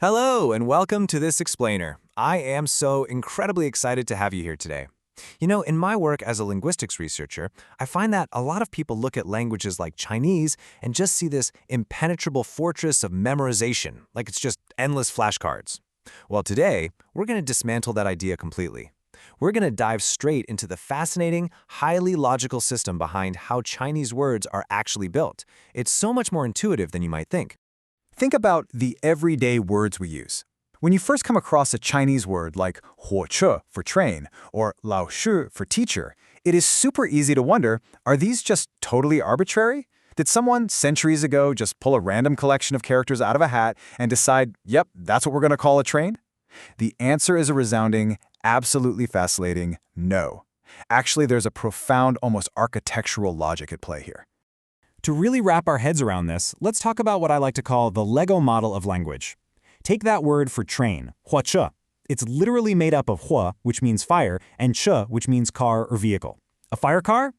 Hello, and welcome to this explainer. I am so incredibly excited to have you here today. In my work as a linguistics researcher, I find that a lot of people look at languages like Chinese and just see this impenetrable fortress of memorization, like it's just endless flashcards. Well, today, we're going to dismantle that idea completely. We're going to dive straight into the fascinating, highly logical system behind how Chinese words are actually built. It's so much more intuitive than you might think. Think about the everyday words we use. When you first come across a Chinese word like huǒchē for train or lǎoshī for teacher, it is super easy to wonder, are these just totally arbitrary? Did someone centuries ago just pull a random collection of characters out of a hat and decide, yep, that's what we're going to call a train? The answer is a resounding, absolutely fascinating no. Actually, there's a profound, almost architectural logic at play here. To really wrap our heads around this, let's talk about what I like to call the Lego model of language. Take that word for train, huǒchē. It's literally made up of huǒ, which means fire, and chē, which means car or vehicle. A fire car?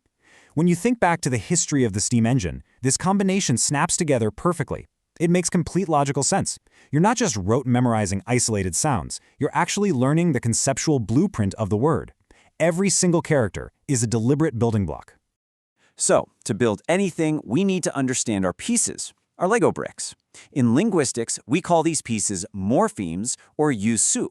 When you think back to the history of the steam engine, this combination snaps together perfectly. It makes complete logical sense. You're not just rote memorizing isolated sounds, you're actually learning the conceptual blueprint of the word. Every single character is a deliberate building block. So, to build anything, we need to understand our pieces, our Lego bricks. In linguistics, we call these pieces morphemes or huǒchē.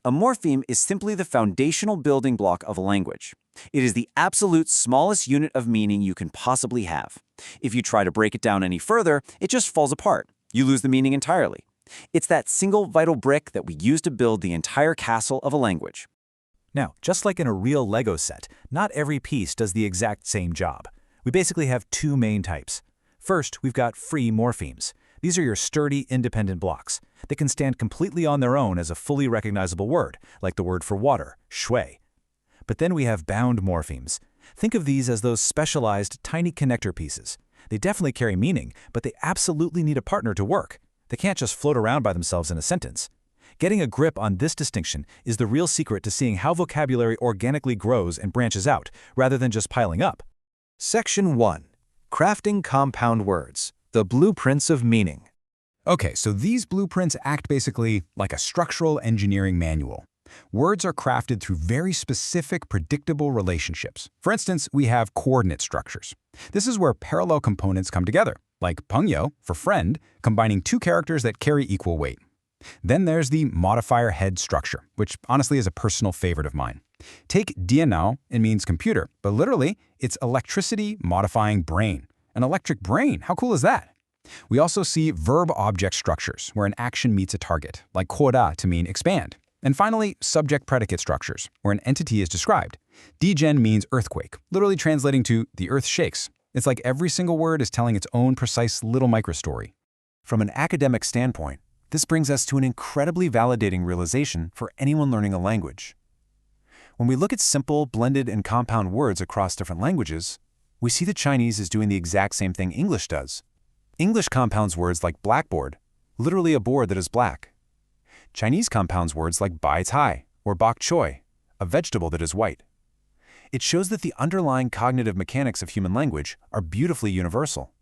A morpheme is simply the foundational building block of a language. It is the absolute smallest unit of meaning you can possibly have. If you try to break it down any further, it just falls apart. You lose the meaning entirely. It's that single vital brick that we use to build the entire castle of a language. Now, just like in a real Lego set, not every piece does the exact same job. We basically have two main types. First, we've got free morphemes. These are your sturdy, independent blocks. They can stand completely on their own as a fully recognizable word, like the word for water, shui. But then we have bound morphemes. Think of these as those specialized, tiny connector pieces. They definitely carry meaning, but they absolutely need a partner to work. They can't just float around by themselves in a sentence. Getting a grip on this distinction is the real secret to seeing how vocabulary organically grows and branches out, rather than just piling up. Section 1. Crafting compound words, the blueprints of meaning. Okay, so these blueprints act basically like a structural engineering manual. Words are crafted through very specific, predictable relationships. For instance, we have coordinate structures. This is where parallel components come together, like pengyo for friend, combining two characters that carry equal weight. Then there's the modifier-head structure, which honestly is a personal favorite of mine. Take diànnǎo, it means computer, but literally, it's electricity modifying brain. An electric brain, how cool is that? We also see verb-object structures, where an action meets a target, like kōda to mean expand. And finally, subject-predicate structures, where an entity is described. Digen means earthquake, literally translating to the earth shakes. It's like every single word is telling its own precise little microstory. From an academic standpoint, this brings us to an incredibly validating realization for anyone learning a language. When we look at simple, blended, and compound words across different languages, we see that Chinese is doing the exact same thing English does. English compounds words like blackboard, literally a board that is black. Chinese compounds words like bai cai or bok choy, a vegetable that is white. It shows that the underlying cognitive mechanics of human language are beautifully universal.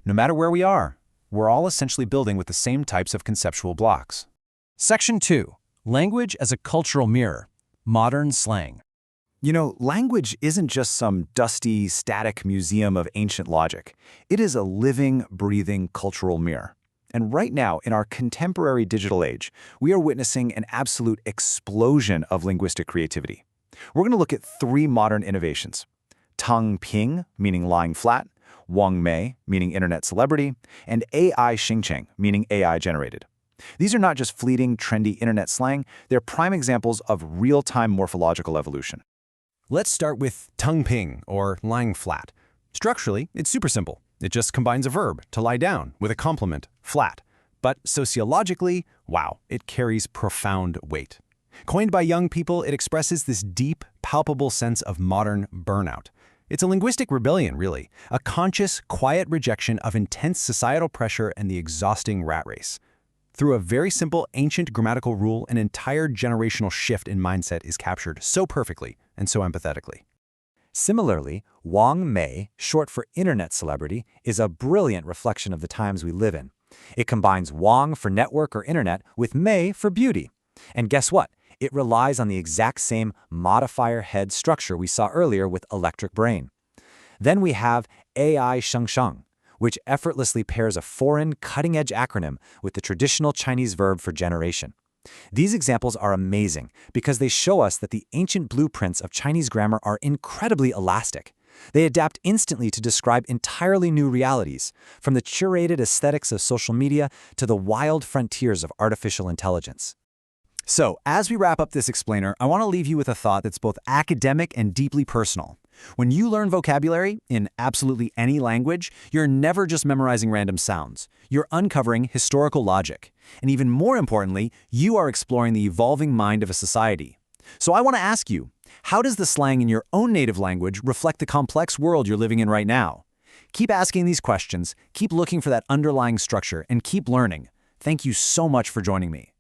No matter where we are, we're all essentially building with the same types of conceptual blocks. Section 2. Language as a cultural mirror, modern slang. Language isn't just some dusty, static museum of ancient logic. It is a living, breathing cultural mirror. And right now, in our contemporary digital age, we are witnessing an absolute explosion of linguistic creativity. We're going to look at three modern innovations: Tang Ping, meaning lying flat, Wang Mei, meaning internet celebrity, and AI Xingcheng, meaning AI generated. These are not just fleeting, trendy internet slang, they're prime examples of real-time morphological evolution. Let's start with tongue ping, or lying flat. Structurally, it's super simple. It just combines a verb, to lie down, with a complement, flat. But sociologically, wow, it carries profound weight. Coined by young people, it expresses this deep, palpable sense of modern burnout. It's a linguistic rebellion, really, a conscious, quiet rejection of intense societal pressure and the exhausting rat race. Through a very simple, ancient grammatical rule, an entire generational shift in mindset is captured so perfectly and so empathetically. Similarly, Wang Mei, short for internet celebrity, is a brilliant reflection of the times we live in. It combines Wang for network or internet with Mei for beauty. And guess what? It relies on the exact same modifier-head structure we saw earlier with electric brain. Then we have AI shengsheng, which effortlessly pairs a foreign, cutting-edge acronym with the traditional Chinese verb for generation. These examples are amazing because they show us that the ancient blueprints of Chinese grammar are incredibly elastic. They adapt instantly to describe entirely new realities, from the curated aesthetics of social media to the wild frontiers of artificial intelligence. So, as we wrap up this explainer, I want to leave you with a thought that's both academic and deeply personal. When you learn vocabulary in absolutely any language, you're never just memorizing random sounds. You're uncovering historical logic. And even more importantly, you are exploring the evolving mind of a society. So I want to ask you, how does the slang in your own native language reflect the complex world you're living in right now? Keep asking these questions, keep looking for that underlying structure, and keep learning. Thank you so much for joining me.